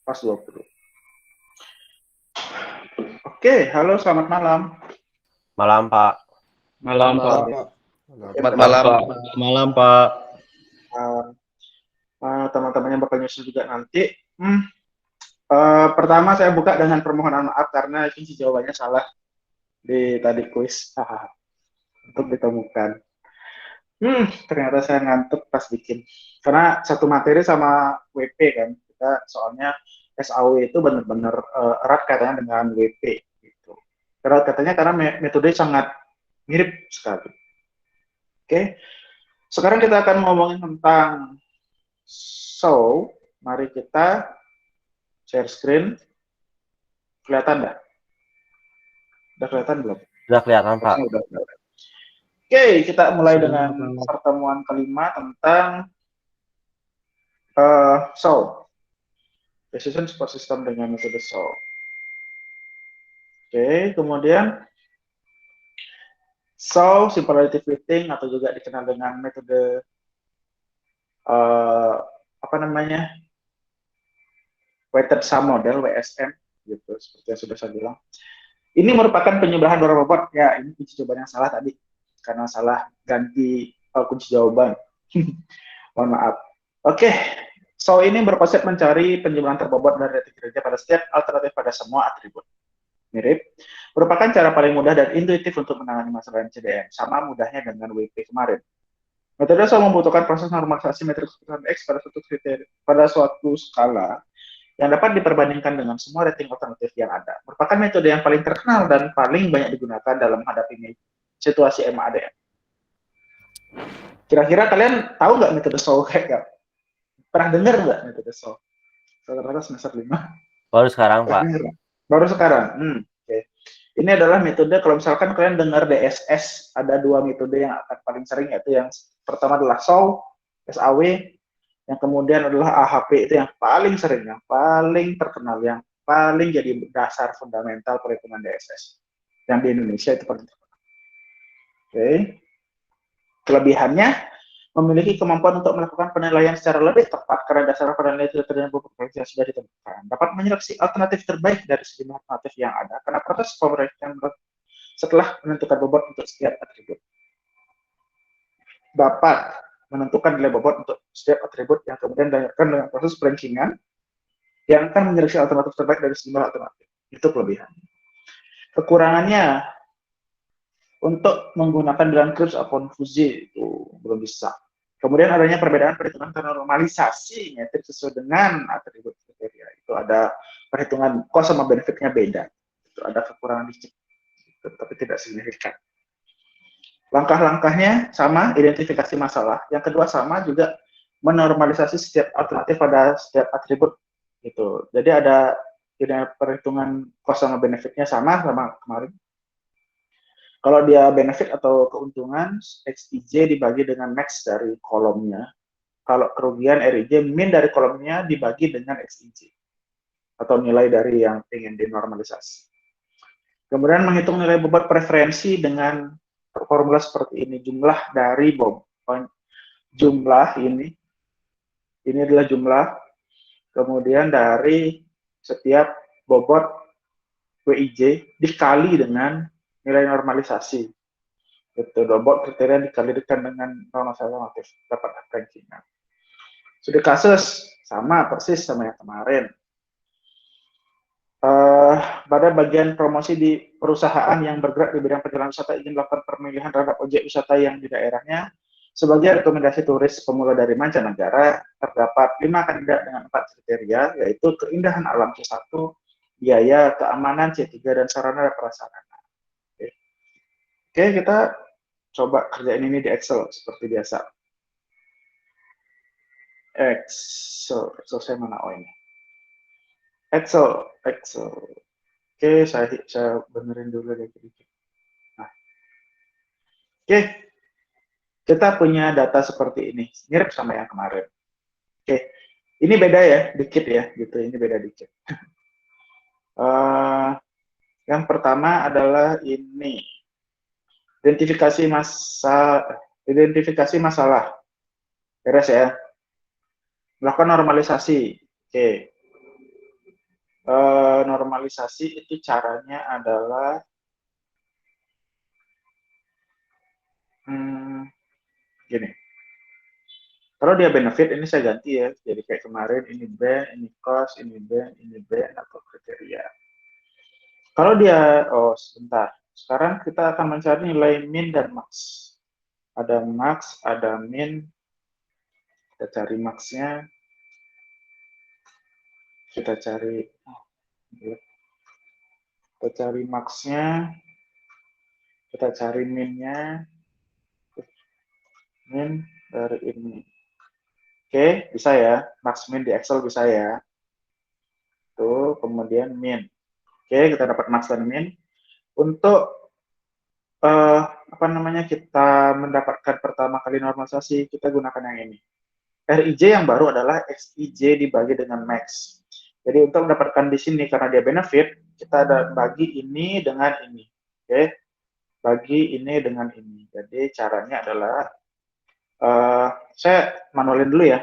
Pas 20. Oke, halo selamat malam. Malam, Pak. Malam, Pak. Selamat malam. Malam, Pak. Teman-teman yang bakal nyusul juga nanti. Pertama saya buka dengan permohonan maaf karena ini jawabannya salah di tadi kuis. Untuk ditemukan. Ternyata saya ngantuk pas bikin. Karena satu materi sama WP kan. Kita soalnya SAW itu benar-benar erat katanya dengan WP gitu. Erat katanya karena metode sangat mirip sekali. Oke. Sekarang kita akan ngomongin tentang mari kita share screen. Kelihatan nggak? Udah kelihatan belum? Sudah kelihatan, Pak. Udah kelihatan. Oke, kita mulai dengan pertemuan kelima tentang decision support system dengan metode SOW. Oke, kemudian SOW, simple relative weighting, atau juga dikenal dengan metode weighted sum model, WSM, gitu, seperti yang sudah saya bilang. Ini merupakan penyebelahan dua bobot. Ya, ini kunci jawaban yang salah tadi, karena salah ganti kunci jawaban. Mohon maaf. Oke, SOW ini berkonsep mencari penjumlahan terbobot dari rating kinerja pada setiap alternatif pada semua atribut. Mirip, merupakan cara paling mudah dan intuitif untuk menangani masalah NCDM. Sama mudahnya dengan WP kemarin. Metode SOW membutuhkan proses normalisasi metrik keputusan X pada suatu skala yang dapat diperbandingkan dengan semua rating alternatif yang ada. Merupakan metode yang paling terkenal dan paling banyak digunakan dalam menghadapi situasi MADM. Kira-kira kalian tahu nggak metode SOW kayak gak? Pernah dengar nggak metode SOW? Rata-rata semester 5. Baru sekarang, Pak. Baru sekarang. Okay. Ini adalah metode, kalau misalkan kalian dengar DSS, ada dua metode yang akan paling sering, yaitu yang pertama adalah SOW, SAW, yang kemudian adalah AHP, itu yang paling sering, yang paling terkenal, yang paling jadi dasar fundamental perhitungan DSS. Yang di Indonesia itu paling terkenal. Oke. Kelebihannya, memiliki kemampuan untuk melakukan penilaian secara lebih tepat karena dasar penilaian itu terjadi beberapa yang sudah ditemukan. Dapat menyeleksi alternatif terbaik dari sejumlah alternatif yang ada karena proses pemeriksaan setelah menentukan bobot untuk setiap atribut. Dapat menentukan nilai bobot untuk setiap atribut yang kemudian dilakukan dengan proses perankingan yang akan menyeleksi alternatif terbaik dari sejumlah alternatif. Itu kelebihan. Kekurangannya, untuk menggunakan bilangan Kripps atau Fuzzy itu belum bisa. Kemudian adanya perbedaan perhitungan karena normalisasi metrik sesuai dengan atribut kriteria. Itu ada perhitungan cost sama benefitnya beda. Itu ada kekurangan dikit, tapi tidak signifikan. Langkah-langkahnya sama, identifikasi masalah. Yang kedua sama juga menormalisasi setiap alternatif pada setiap atribut. Gitu. Jadi ada perhitungan cost sama benefitnya sama kemarin. Kalau dia benefit atau keuntungan, XIJ dibagi dengan max dari kolomnya. Kalau kerugian, RIJ min dari kolomnya dibagi dengan XIJ. Atau nilai dari yang ingin dinormalisasi. Kemudian menghitung nilai bobot preferensi dengan formula seperti ini. Jumlah dari bobot. Jumlah ini adalah jumlah. Kemudian dari setiap bobot WIJ dikali dengan nilai normalisasi. Itu bobot kriteria dikalikan dengan normalisasi alternatif dapat rankingan. Studi kasus sama persis sama yang kemarin. Pada bagian promosi di perusahaan yang bergerak di bidang perjalanan wisata ingin melakukan pemilihan terhadap objek wisata yang di daerahnya. Sebagai rekomendasi turis pemula dari mancanegara, terdapat 5 kandidat dengan 4 kriteria, yaitu keindahan alam C1, biaya, keamanan C3, dan sarana dan prasarana. Oke, kita coba kerjain ini di Excel seperti biasa. Excel saya mana? Oh ini. Excel. Oke, saya benerin dulu deh sedikit. Nah. Oke. Kita punya data seperti ini, mirip sama yang kemarin. Oke. Ini beda ya, dikit ya, gitu. Ini beda dikit. Yang pertama adalah ini. Identifikasi masalah. Beres ya. Melakukan normalisasi. Oke. normalisasi itu caranya adalah gini. Kalau dia benefit, ini saya ganti ya. Jadi kayak kemarin, ini band, ini cost, ini band, atau kriteria. Kalau dia, oh sebentar. Sekarang kita akan mencari nilai min dan max. Ada max, ada min. Kita cari max-nya. Kita cari max-nya. Kita cari min-nya. Min dari ini. Oke, bisa ya. Max min di Excel bisa ya. Tuh, kemudian min. Oke, kita dapat max dan min. Untuk apa namanya, kita mendapatkan pertama kali normalisasi, kita gunakan yang ini. RIJ yang baru adalah XIJ dibagi dengan max. Jadi untuk mendapatkan di sini, karena dia benefit, kita ada bagi ini dengan ini. Oke, bagi ini dengan ini. Jadi caranya adalah, saya manualin dulu ya.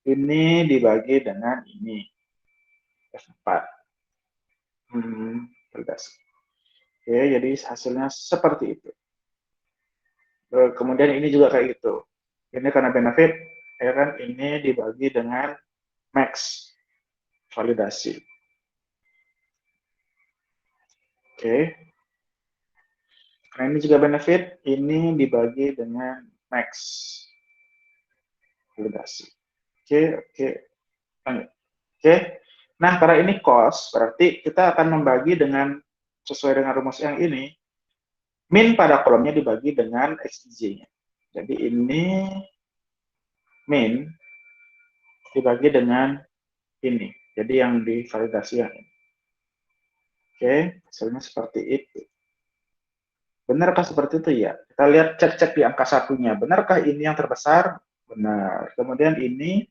Ini dibagi dengan ini. F4. Oke, jadi hasilnya seperti itu. Kemudian ini juga kayak gitu. Ini karena benefit, ya kan, ini dibagi dengan max. Validasi. Oke. Karena ini juga benefit, ini dibagi dengan max. Validasi. Oke. Lanjut. Oke. Nah, karena ini cost, berarti kita akan membagi dengan, sesuai dengan rumus yang ini, min pada kolomnya dibagi dengan XIJ-nya. Jadi ini min dibagi dengan ini. Jadi yang divalidasi yang ini. Oke, hasilnya seperti itu. Benarkah seperti itu? Ya. Kita lihat, cek di angka satunya. Benarkah ini yang terbesar? Benar. Kemudian ini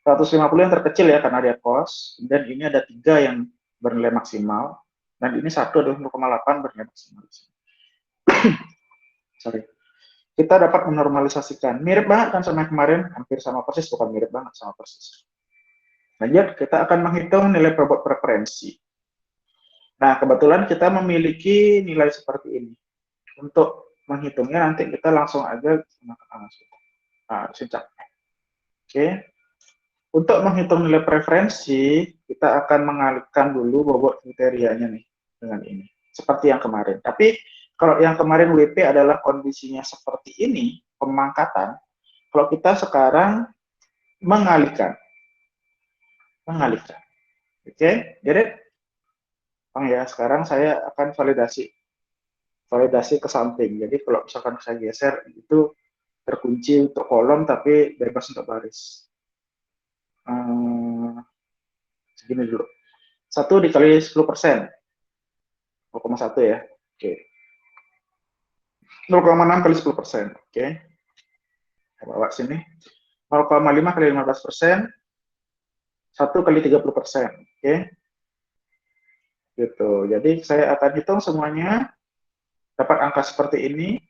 150 yang terkecil ya, karena dia cost. Dan ini ada 3 yang bernilai maksimal. Dan ini 1 adalah 0,8 bernilai maksimal. Sorry. Kita dapat menormalisasikan. Mirip banget kan sama kemarin, hampir sama persis, bukan mirip banget, sama persis. Lanjut, kita akan menghitung nilai bobot preferensi. Nah, kebetulan kita memiliki nilai seperti ini. Untuk menghitungnya nanti kita langsung aja gunakan sincap. Oke. Untuk menghitung nilai preferensi, kita akan mengalihkan dulu bobot kriterianya nih dengan ini. Seperti yang kemarin. Tapi kalau yang kemarin WP adalah kondisinya seperti ini, pemangkatan. Kalau kita sekarang mengalihkan. Oke, jadi ya, sekarang saya akan validasi ke samping. Jadi kalau misalkan saya geser, itu terkunci untuk kolom tapi bebas untuk baris. Segini dulu. 1 dikali 10%. 0,1 ya. Oke. 0,6 kali 10%. Oke. Saya bawa sini. 0,5 kali 15%. 1 kali 30%. Oke. Gitu. Jadi saya akan hitung semuanya. Dapat angka seperti ini.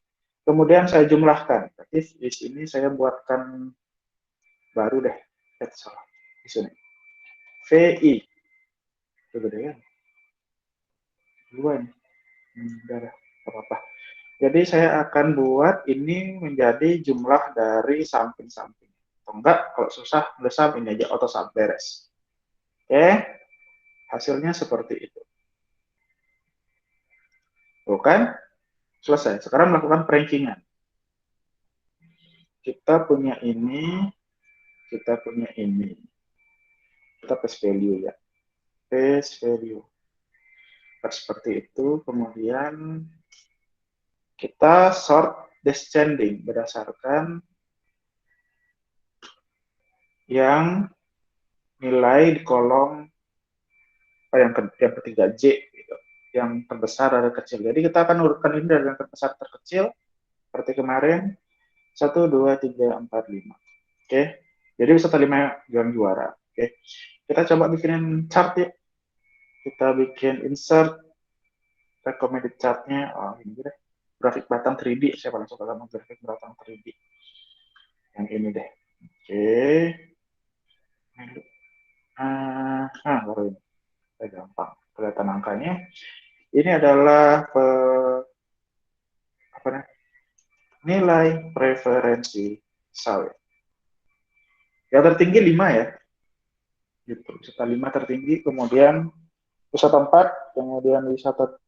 Kemudian saya jumlahkan. Berarti di sini saya buatkan baru deh. Di sini. VI. Itu gede kan? 2 nih. Udah apa-apa. Jadi saya akan buat ini menjadi jumlah dari samping-samping. Atau enggak, kalau susah, sum ini aja, auto sum, beres. Oke, hasilnya seperti itu. Tuh kan, selesai. Sekarang melakukan perankingan. Kita punya ini, kita punya ini. Kita paste value ya. Paste value. Seperti itu, kemudian kita sort descending berdasarkan yang nilai di kolom yang ketiga J gitu, yang terbesar dari kecil. Jadi kita akan urutkan ini dari yang terbesar terkecil seperti kemarin 1, 2, 3, 4, 5. Oke, jadi peserta 5 yang juara. Oke, kita coba bikinin chart ya. Kita bikin insert recommended chartnya. Oh ini deh, grafik batang 3D. Saya paling suka sama grafik batang 3D. Yang ini deh. Oke. Baru ini. gampang kelihatan angkanya. Ini adalah apa namanya, nilai preferensi sawit. Yang tertinggi 5 ya, gitu. Wisata 5 tertinggi, kemudian wisata 4, kemudian wisata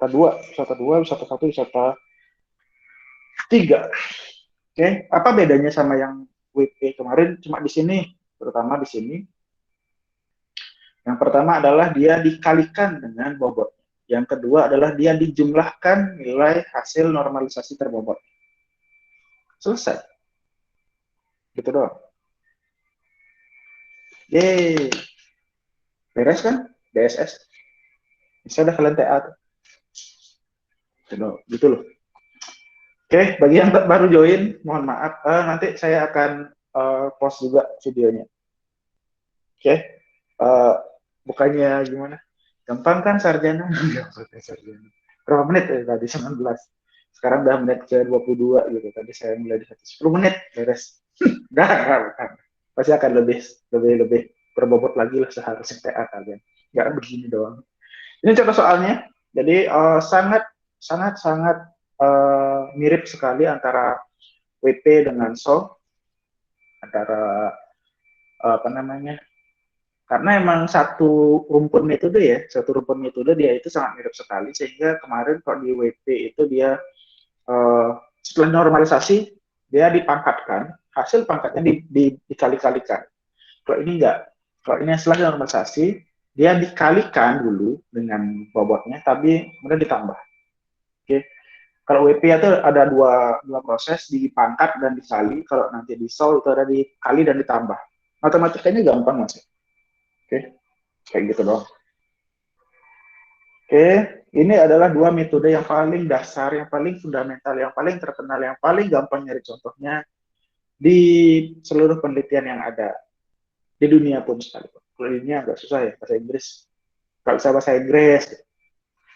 2, wisata 1, wisata 3. Oke, apa bedanya sama yang WP kemarin? Cuma di sini, terutama di sini. Yang pertama adalah dia dikalikan dengan bobot. Yang kedua adalah dia dijumlahkan nilai hasil normalisasi terbobot. Selesai. Gitu doang. Yeay. Beres kan? DSS. Bisa udah kalian TA tuh. Gitu loh. Oke, bagi yang baru join, mohon maaf. Nanti saya akan post juga videonya. Oke. Bukannya gimana? Gampang kan sarjana? Berapa menit ya tadi? 19. Sekarang udah menit ke 22 gitu. Tadi saya mulai di 10 menit beres. Enggak. Pasti akan lebih berbobot lagi lah seharusnya TA kalian. Enggak begini doang. Ini contoh soalnya. Jadi sangat mirip sekali antara WP dengan SOL, antara apa namanya, karena emang satu rumpun metode dia itu sangat mirip sekali, sehingga kemarin kalau di WP itu dia setelah normalisasi dia dipangkatkan, hasil pangkatnya dikali-kalikan. Kalau ini enggak, kalau ini setelah normalisasi dia dikalikan dulu dengan bobotnya, tapi kemudian ditambah. Oke. Kalau WP itu ada dua proses, dipangkat dan dikali. Kalau nanti di SOL itu ada dikali dan ditambah. Matematikanya gampang mas. Oke, kayak gitu doang. Oke, ini adalah dua metode yang paling dasar, yang paling fundamental, yang paling terkenal, yang paling gampang nyari contohnya di seluruh penelitian yang ada di dunia pun sekalipun. Kalau ini agak susah ya, bahasa Inggris. Kalau bisa bahasa Inggris,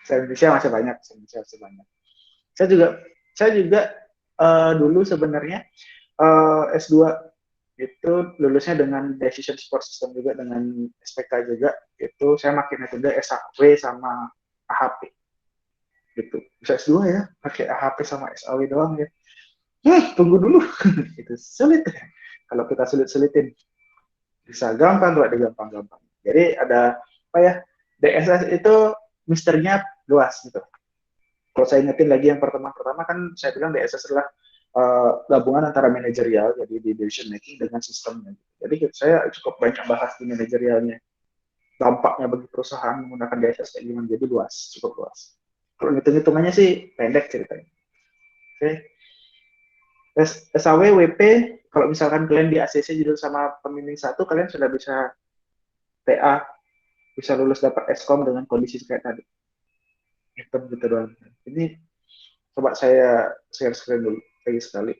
bahasa Indonesia masih banyak, Saya juga dulu sebenarnya S2 itu lulusnya dengan Decision Support System juga, dengan SPK juga. Itu saya pakai metode SAW sama AHP. Gitu. Bisa S2 ya, pakai AHP sama SAW doang ya. Tunggu dulu. Itu sulit. Kalau kita sulit-sulitin. Bisa gampang, kalau gampang-gampang. Jadi ada apa ya? DSS itu misterinya luas gitu. Kalau saya ingetin lagi yang pertama kan saya bilang DSS adalah gabungan antara manajerial, jadi di decision making, dengan sistemnya. Jadi saya cukup banyak bahas di manajerialnya. Dampaknya bagi perusahaan menggunakan DSS kayak gimana, jadi luas, cukup luas. Kalau hitung-hitungannya sih pendek ceritanya. Oke. SAW, WP, kalau misalkan kalian di ACC judul sama pembimbing 1, kalian sudah bisa TA, bisa lulus dapat Eskom dengan kondisi kayak tadi. Gitu doang. Ini coba saya share screen dulu lagi sekali.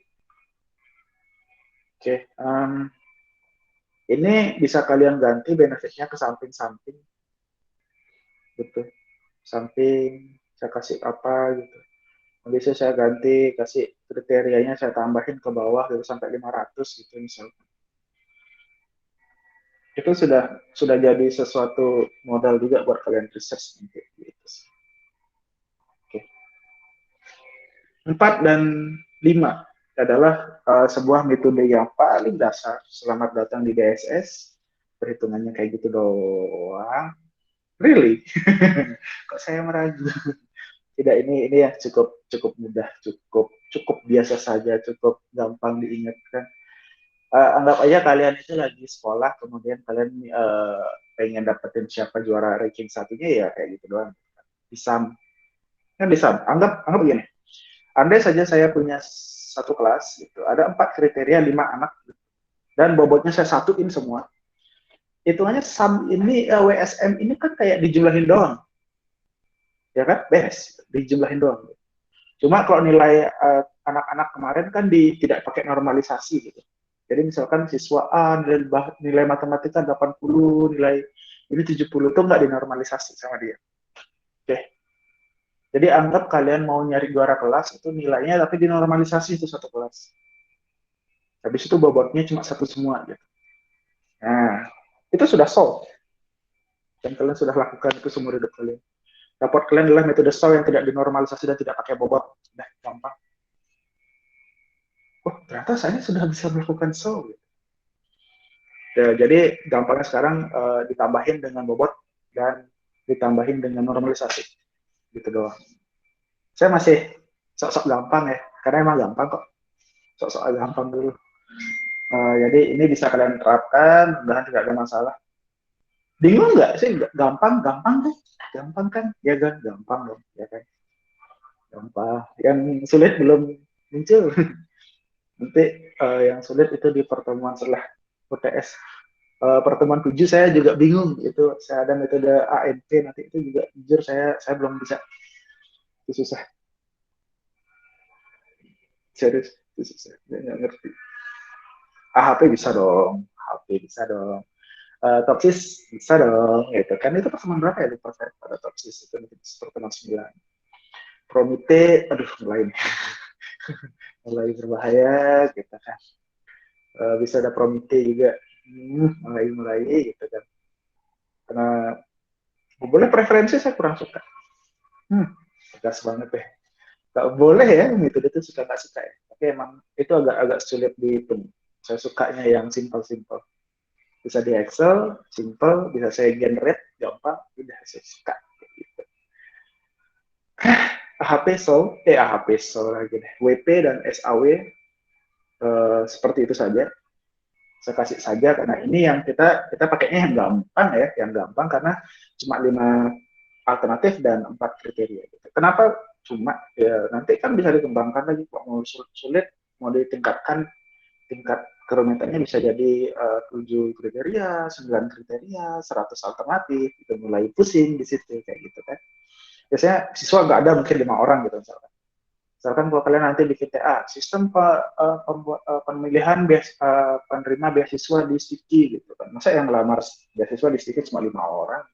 Oke, ini bisa kalian ganti benefitnya ke samping-samping, gitu. Samping saya kasih apa gitu. Bisa saya ganti, kasih kriterianya, saya tambahin ke bawah gitu sampai 500 gitu misalkan. Itu sudah jadi sesuatu modal juga buat kalian research nanti gitu. Oke. 4 dan 5 adalah sebuah metode yang paling dasar. Selamat datang di DSS. Perhitungannya kayak gitu doang. Really? Kok saya meragu? Tidak, ini ya cukup mudah, cukup biasa saja, cukup gampang diingatkan. Anggap aja kalian itu lagi sekolah, kemudian kalian pengen dapetin siapa juara ranking satunya, ya kayak gitu doang. Disam. Kan disam. Anggap begini. Andai saja saya punya satu kelas, gitu. Ada 4 kriteria, 5 anak, dan bobotnya saya satuin semua. Hitungannya sum ini, WSM ini kan kayak dijumlahin doang. Ya kan? Beres. Dijumlahin doang. Cuma kalau nilai anak-anak kemarin kan tidak pakai normalisasi gitu. Jadi misalkan siswa A nilai matematika 80, nilai ini 70 itu nggak dinormalisasi sama dia. Oke. Jadi anggap kalian mau nyari juara kelas, itu nilainya tapi dinormalisasi itu satu kelas. Habis itu bobotnya cuma satu semua gitu. Nah, itu sudah solve. Dan kalian sudah lakukan itu seumur hidup kalian. Raport kalian adalah metode SAW yang tidak dinormalisasi dan tidak pakai bobot. Udah gampang. Oh, ternyata saya sudah bisa melakukan SAW. Ya, jadi gampangnya sekarang ditambahin dengan bobot dan ditambahin dengan normalisasi. Gitu doang. Saya masih sok-sok gampang ya, karena emang gampang kok. Sok-sok gampang dulu. Jadi ini bisa kalian terapkan, mudah-mudahan tidak ada masalah. Bingung nggak sih? Gampang kan? Gampang kan? Ya kan? Gampang dong, ya kan? Gampang. Yang sulit belum muncul. Nanti yang sulit itu di pertemuan setelah UTS. Pertemuan 7 saya juga bingung. Itu saya ada metode ANP, nanti itu juga jujur saya belum bisa. Itu susah. Serius, itu susah. Saya nggak ngerti. HP bisa dong. HP bisa dong. Topsis bisa dong, gitu kan. Itu pertemuan berapa ya? Lupa saya pada Topsis. Itu pertemuan 9. Promite, aduh, mulai berbahaya, gitu kan. Bisa ada Promite juga. Mulai, gitu kan. Karena boleh preferensi saya kurang suka. Tegas banget ya. Gak boleh ya, metode itu suka gak suka ya. Tapi emang itu agak sulit dihitung. Saya sukanya yang simple. Bisa di Excel, simple, bisa saya generate, gampang, udah saya suka. Gitu. AHP Sol lagi deh. WP dan SAW seperti itu saja. Saya kasih saja karena ini yang kita pakainya yang gampang ya, yang gampang karena cuma 5 alternatif dan 4 kriteria. Gitu. Kenapa cuma? Ya nanti kan bisa dikembangkan lagi. Kok mau sulit, mau ditingkatkan, tingkat kerumitannya bisa jadi 7 kriteria, 9 kriteria, 100 alternatif, itu mulai pusing di situ kayak gitu kan. Biasanya siswa nggak ada mungkin 5 orang gitu misalkan. Misalkan kalau kalian nanti di VTA, sistem pemilihan penerima beasiswa di STIKI gitu kan. Masa yang lamar beasiswa di STIKI cuma 5 orang?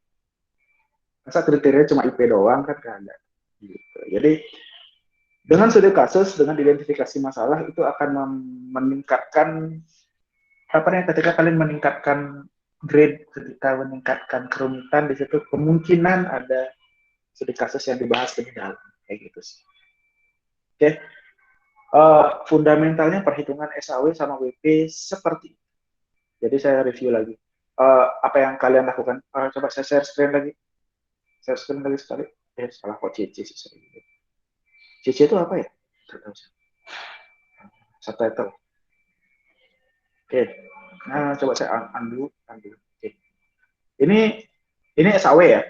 Masa kriteria cuma IP doang kan nggak ada. Gitu. Jadi dengan studi kasus, dengan identifikasi masalah itu akan meningkatkan apa nih ketika kalian meningkatkan grade, ketika meningkatkan kerumitan di situ kemungkinan ada studi kasus yang dibahas lebih dalam kayak gitu sih. Oke. Fundamentalnya perhitungan SAW sama WP seperti itu. Jadi saya review lagi. Apa yang kalian lakukan? Coba saya share screen lagi. Share screen lagi sekali. Salah kok CC sih. CC itu apa ya? Subtitle. Oke. Nah, coba saya undo. Oke. Ini SAW ya.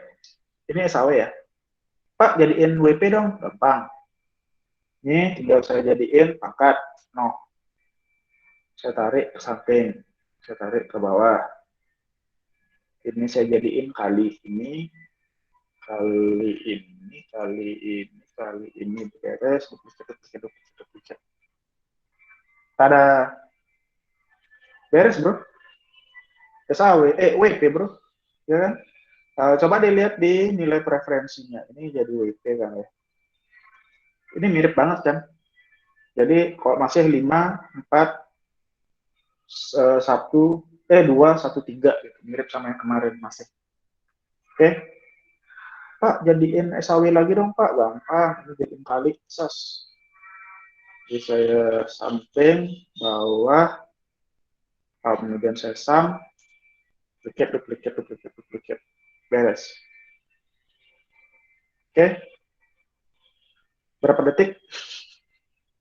Ini SAW ya. Pak, jadiin WP dong. Gampang. Ini tinggal saya jadiin pangkat. No. Saya tarik ke samping. Saya tarik ke bawah. Ini saya jadiin kali ini. Beres. Tada. Beres, bro. SAW, WP, bro. Ya kan? Coba dilihat di nilai preferensinya. Ini jadi WP kan ya. Ini mirip banget kan? Jadi kalau masih 5, 4, 1, 2, 1, 3 gitu. Mirip sama yang kemarin masih. Oke. Pak, jadiin SAW lagi dong, Pak. Gampang. Ini jadiin kali. Sos. Jadi saya samping, bawah, kemudian saya sum, duplicate. Beres. Oke. Berapa detik?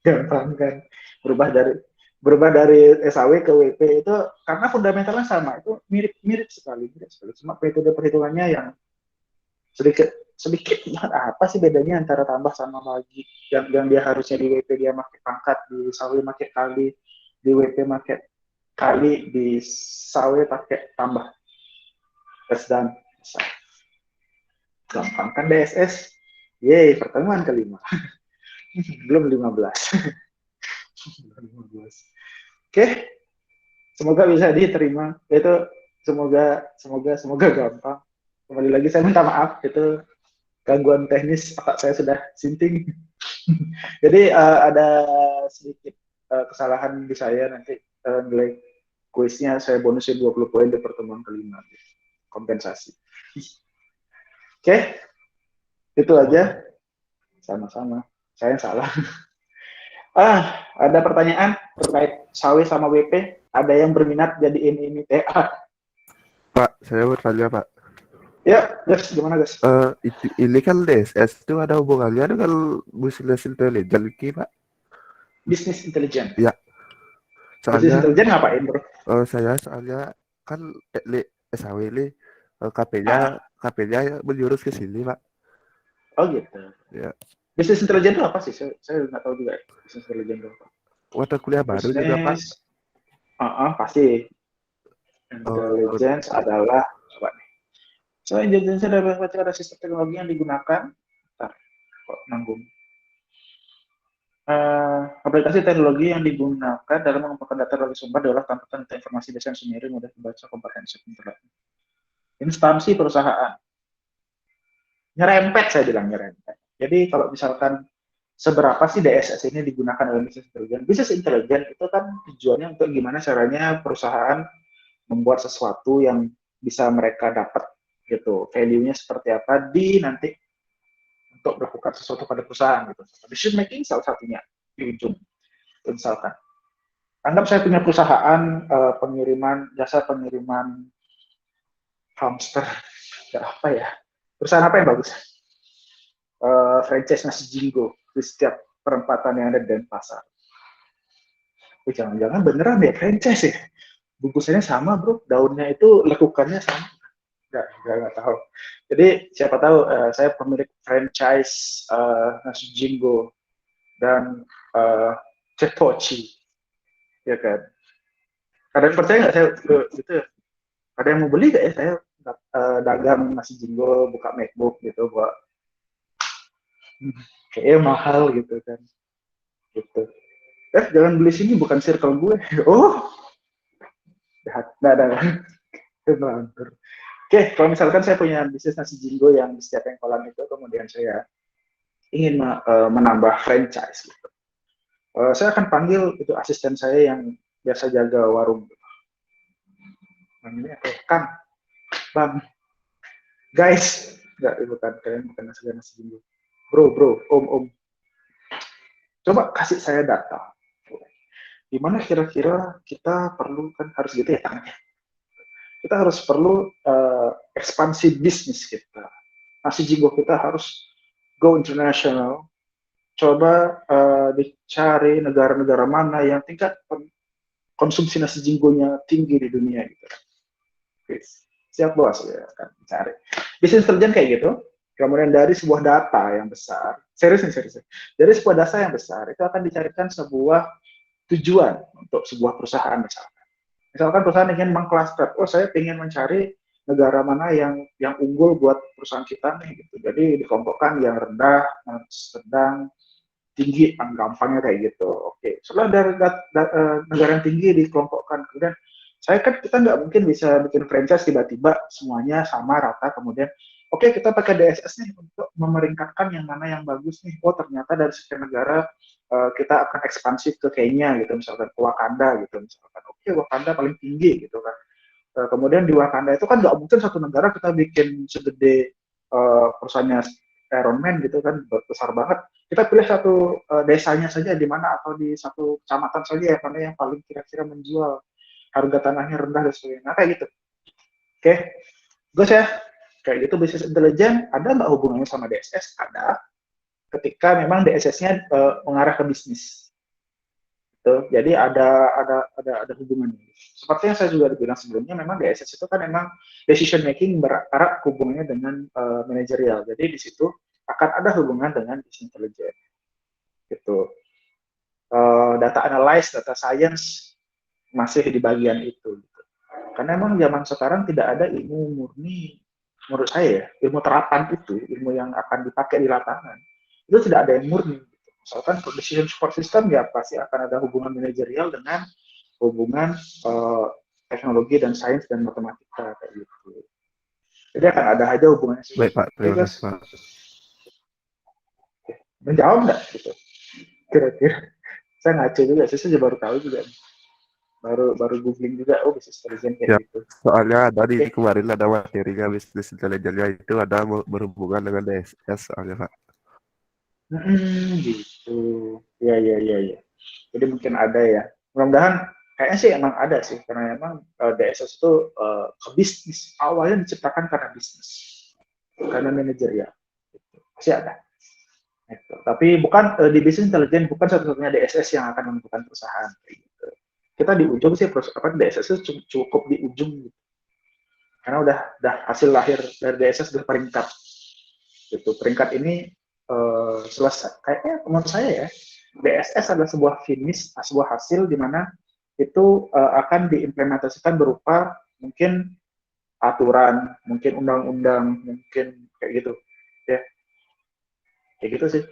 Gampang kan. Berubah dari SAW ke WP itu karena fundamentalnya sama, itu mirip sekali. Cuma metode perhitungannya yang sedikit apa sih bedanya antara tambah sama bagi, yang dia harusnya di WP dia pakai pangkat, di SAW pakai kali, di WP pakai kali, di SAW pakai tambah. That's done. Gampang kan DSS? Yeay, pertemuan kelima. Belum 15. Oke, semoga bisa diterima. Itu semoga gampang. Kembali lagi saya minta maaf, itu gangguan teknis otak saya sudah sinting. Jadi ada sedikit kesalahan di saya, nanti nilai kuisnya saya bonusin 20 poin di pertemuan kelima. Kompensasi. Oke, itu aja. Sama-sama. Saya yang salah. Ada pertanyaan terkait Sawi sama WP? Ada yang berminat jadi ini TA? Pak, saya mau tanya Pak. Ya, guys, gimana guys? Ini kan DSS itu ada hubungannya dengan business intelligence Pak. Bisnis intelijen. Ya. Bisnis Soalnya intelijen ngapain bro? soalnya kan teknik SAW ini KP-nya menjurus ke sini Pak. Oh gitu. Ya. Bisnis intelijen itu apa sih? Saya nggak tahu juga. Bisnis intelijen itu apa? Mata kuliah baru juga Pak. Bisnis, pasti. Intelligence adalah apa nih? So, intelligence adalah ada sistem teknologi yang digunakan. Bentar, kok nanggung. Aplikasi teknologi yang digunakan dalam mengumpulkan data dari sumber adalah tampilan data informasi desain sendiri mudah dibaca komprehensif internet. Instansi perusahaan. Nyerempet saya bilang nyerempet. Jadi kalau misalkan seberapa sih DSS ini digunakan dalam bisnis intelijen? Bisnis intelijen itu kan tujuannya untuk gimana caranya perusahaan membuat sesuatu yang bisa mereka dapat gitu, value-nya seperti apa di nanti untuk melakukan sesuatu pada perusahaan gitu. Decision making salah satunya di ujung. Misalkan, anggap saya punya perusahaan jasa pengiriman hamster, apa ya? Perusahaan apa yang bagus? Franchise nasi Jingo di setiap perempatan yang ada di Denpasar. Jangan-jangan beneran ya franchise ya? Bungkusannya sama bro, daunnya itu lekukannya sama. Nggak tahu. Jadi siapa tahu saya pemilik franchise nasi Jingo dan Cetochi, ya kan? Ada yang percaya nggak saya gitu? Ada yang mau beli nggak ya saya dagang nasi Jingo, buka MacBook gitu, buat kayaknya mahal gitu kan? Gitu. Jangan beli sini, bukan circle gue. Oh, jahat. Nggak. Oke, kalau misalkan saya punya bisnis nasi Jingo yang di setiap pengkolan itu, kemudian saya ingin menambah franchise, gitu. Saya akan panggil itu asisten saya yang biasa jaga warung. Namanya Kang, Bang, guys, bukan kalian bukan nasi Jingo. Bro, om, coba kasih saya data. Gimana kira-kira kita perlu kan harus gitu ya tangannya. Kita harus perlu ekspansi bisnis kita. Nasi Jingo kita harus go international. Coba dicari negara-negara mana yang tingkat konsumsi nasi Jingonya tinggi di dunia gitu. Siap bos ya kan cari. Bisnis intelijen kayak gitu. Kemudian dari sebuah data yang besar, serius. Dari sebuah data yang besar itu akan dicarikan sebuah tujuan untuk sebuah perusahaan misalkan. Misalkan perusahaan ingin mengklaster, saya ingin mencari negara mana yang unggul buat perusahaan kita nih gitu. Jadi dikelompokkan yang rendah, sedang, tinggi, gampangnya kayak gitu. Oke, setelah dari negara yang tinggi dikelompokkan, kemudian kita nggak mungkin bisa bikin franchise tiba-tiba semuanya sama rata, kemudian kita pakai DSS nih untuk memeringkatkan yang mana yang bagus nih. Ternyata dari sekian negara kita akan ekspansi ke Kenya gitu, misalkan ke Wakanda gitu, misalkan. Wakanda paling tinggi gitu kan. Kemudian di Wakanda itu kan nggak mungkin satu negara kita bikin segede perusahaannya Iron Man gitu kan, besar banget. Kita pilih satu desanya saja di mana atau di satu kecamatan saja yang mana yang paling kira-kira menjual, harga tanahnya rendah dan sebagainya. Nah, kayak gitu. Oke, Gus ya. Kayak gitu bisnis intelijen ada nggak hubungannya sama DSS? Ada. Ketika memang DSS-nya mengarah ke bisnis. Jadi ada hubungannya. Seperti yang saya juga bilang sebelumnya, memang DSS itu kan memang decision making bererat hubungannya dengan manajerial. Jadi di situ akan ada hubungan dengan business intelligence. Gitu. Data analyze, data science masih di bagian itu. Gitu. Karena memang zaman sekarang tidak ada ilmu murni, menurut saya ya, ilmu terapan itu, ilmu yang akan dipakai di lapangan. Itu tidak ada yang murni. Misalkan decision support system ya pasti akan ada hubungan manajerial dengan hubungan teknologi dan sains dan matematika kayak gitu. Jadi akan ada aja hubungannya. Baik Pak, terima kasih Pak. Menjawab nggak gitu? Kira-kira. Saya ngaco juga, saya baru tahu juga. baru googling juga, oh business intelligence kayak Ya. gitu. Soalnya ada di Oke. kemarin ada materinya bisnis intelligence itu ada berhubungan dengan DSS soalnya Pak. Gitu. Ya. Jadi mungkin ada ya. Mudah-mudahan kayaknya sih emang ada sih karena emang DSS itu ke bisnis awalnya diciptakan karena bisnis, karena manajer ya. Gitu. Pasti ada. Gitu. Tapi bukan di bisnis intelijen bukan satu-satunya DSS yang akan menentukan perusahaan. Gitu. Kita di ujung sih DSS itu cukup di ujung gitu. Karena udah hasil lahir dari DSS sudah peringkat. Gitu. Peringkat ini selesai. Kayaknya menurut saya ya, DSS adalah sebuah finish, sebuah hasil di mana itu akan diimplementasikan berupa mungkin aturan, mungkin undang-undang, mungkin kayak gitu. Ya, kayak gitu sih.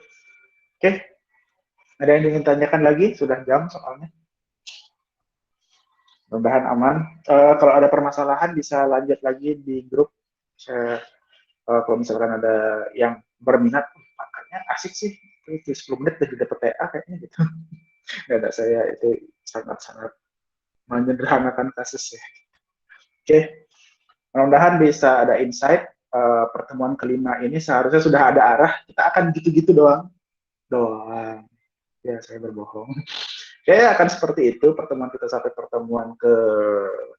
Oke, ada yang ingin tanyakan lagi? Sudah jam soalnya. Mudah-mudahan aman. Kalau ada permasalahan bisa lanjut lagi di grup. Kalau misalkan ada yang berminat, makanya asik sih. Itu 10 menit udah dapat TA kayaknya gitu. Nggak ada saya itu sangat-sangat menyederhanakan kasus ya. Oke, mudah-mudahan bisa ada insight. Pertemuan kelima ini seharusnya sudah ada arah. Kita akan gitu-gitu doang. Ya, saya berbohong. Kayaknya akan seperti itu pertemuan kita sampai pertemuan ke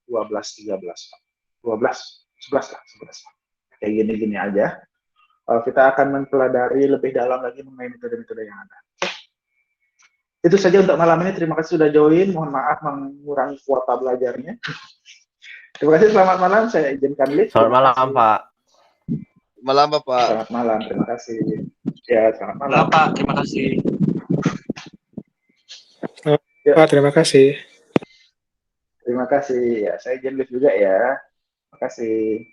12, 13, 12, 11 lah, 11. Kayak gini-gini aja. Kita akan mempelajari lebih dalam lagi mengenai metode-metode yang ada. Itu saja untuk malam ini. Terima kasih sudah join. Mohon maaf mengurangi kuota belajarnya. Terima kasih. Selamat malam. Saya izinkan lift. Selamat malam, Pak. Malam Bapak. Selamat malam. Terima kasih. Ya, selamat malam. Malam Pak, terima kasih. Ya. Pak, terima kasih. Terima kasih. Ya, saya izin lift juga ya. Terima kasih.